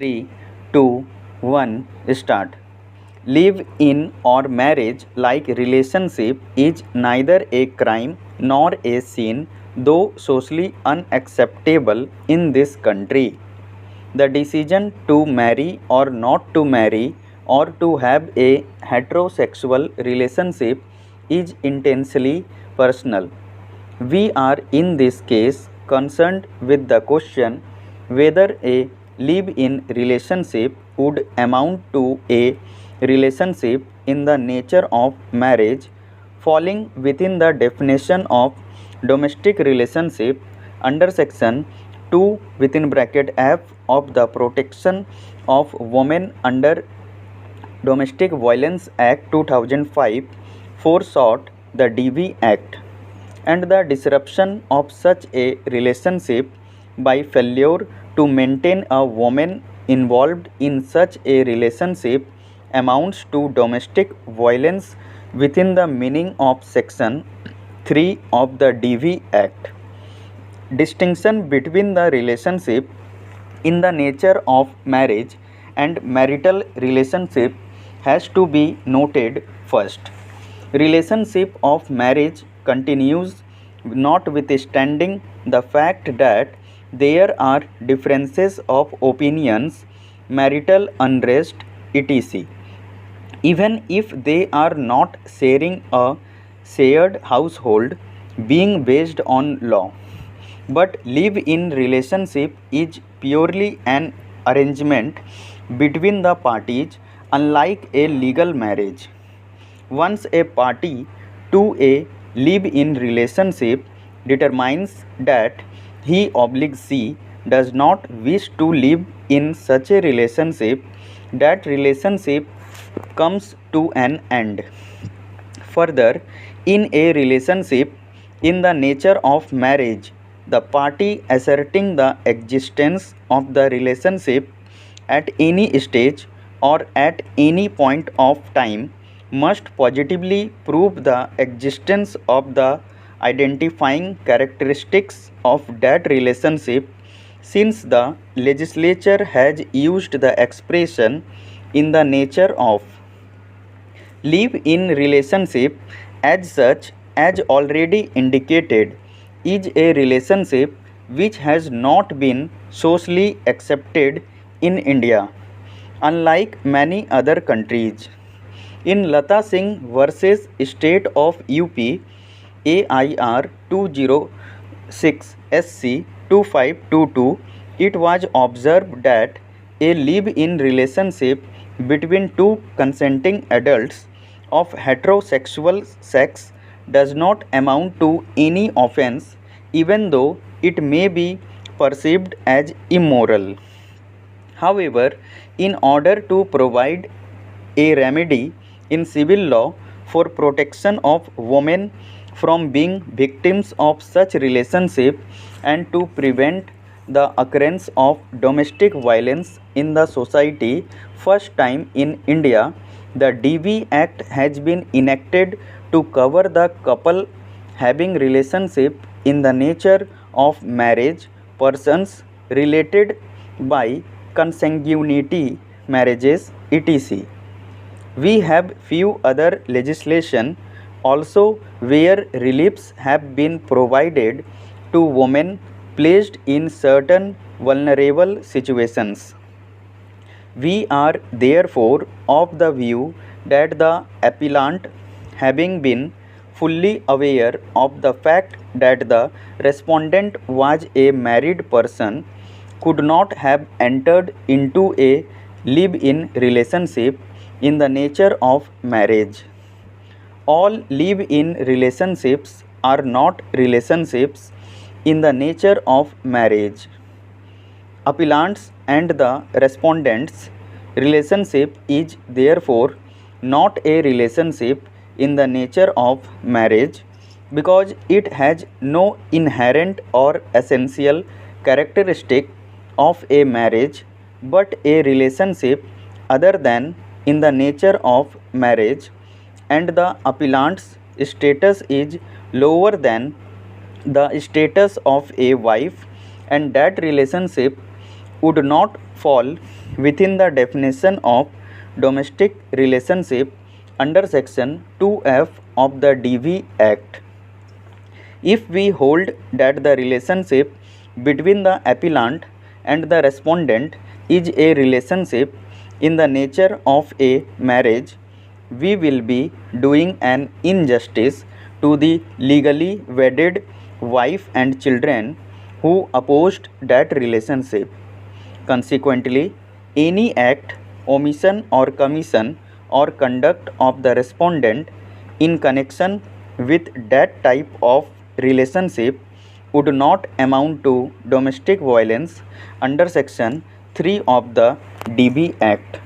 3, 2, 1, start. Live in or marriage like relationship is neither a crime nor a sin, though socially unacceptable in this country. The decision to marry or not to marry or to have a heterosexual relationship is intensely personal. We are in this case concerned with the question whether a live in relationship would amount to a relationship in the nature of marriage, falling within the definition of domestic relationship under section 2 within bracket F of the Protection of Women under Domestic Violence Act 2005, for short the DV Act, and the disruption of such a relationship by failure to maintain a woman involved in such a relationship amounts to domestic violence within the meaning of section 3 of the DV Act. Distinction between the relationship in the nature of marriage and marital relationship has to be noted first. Relationship of marriage continues notwithstanding the fact that there are differences of opinions, marital unrest, etc. Even if they are not sharing a shared household being based on law. But live-in relationship is purely an arrangement between the parties, unlike a legal marriage. Once a party to a live-in relationship determines that he or she does not wish to live in such a relationship, that relationship comes to an end. Further, in a relationship in the nature of marriage, the party asserting the existence of the relationship at any stage or at any point of time must positively prove the existence of the identifying characteristics of that relationship, since the legislature has used the expression in the nature of. Live-in relationship as such, as already indicated, is a relationship which has not been socially accepted in India, unlike many other countries. In Lata Singh versus State of UP AIR 206 SC 2522, it was observed that a live-in relationship between two consenting adults of heterosexual sex does not amount to any offense, even though it may be perceived as immoral. However, in order to provide a remedy in civil law for protection of women from being victims of such relationship and to prevent the occurrence of domestic violence in the society, first time in India, the DV Act has been enacted to cover the couple having relationship in the nature of marriage, persons related by consanguinity, marriages, etc. We have few other legislation also where reliefs have been provided to women placed in certain vulnerable situations. We are therefore of the view that the appellant, having been fully aware of the fact that the respondent was a married person, could not have entered into a live-in relationship in the nature of marriage. All live-in relationships are not relationships in the nature of marriage. Appellants and the respondents' relationship is therefore not a relationship in the nature of marriage, because it has no inherent or essential characteristic of a marriage, but a relationship other than in the nature of marriage, and the appellant's status is lower than the status of a wife, and that relationship would not fall within the definition of domestic relationship under section 2F of the DV Act. If we hold that the relationship between the appellant and the respondent is a relationship in the nature of a marriage, we will be doing an injustice to the legally wedded wife and children who opposed that relationship. Consequently, any act, omission or commission or conduct of the respondent in connection with that type of relationship would not amount to domestic violence under section 3 of the DB Act.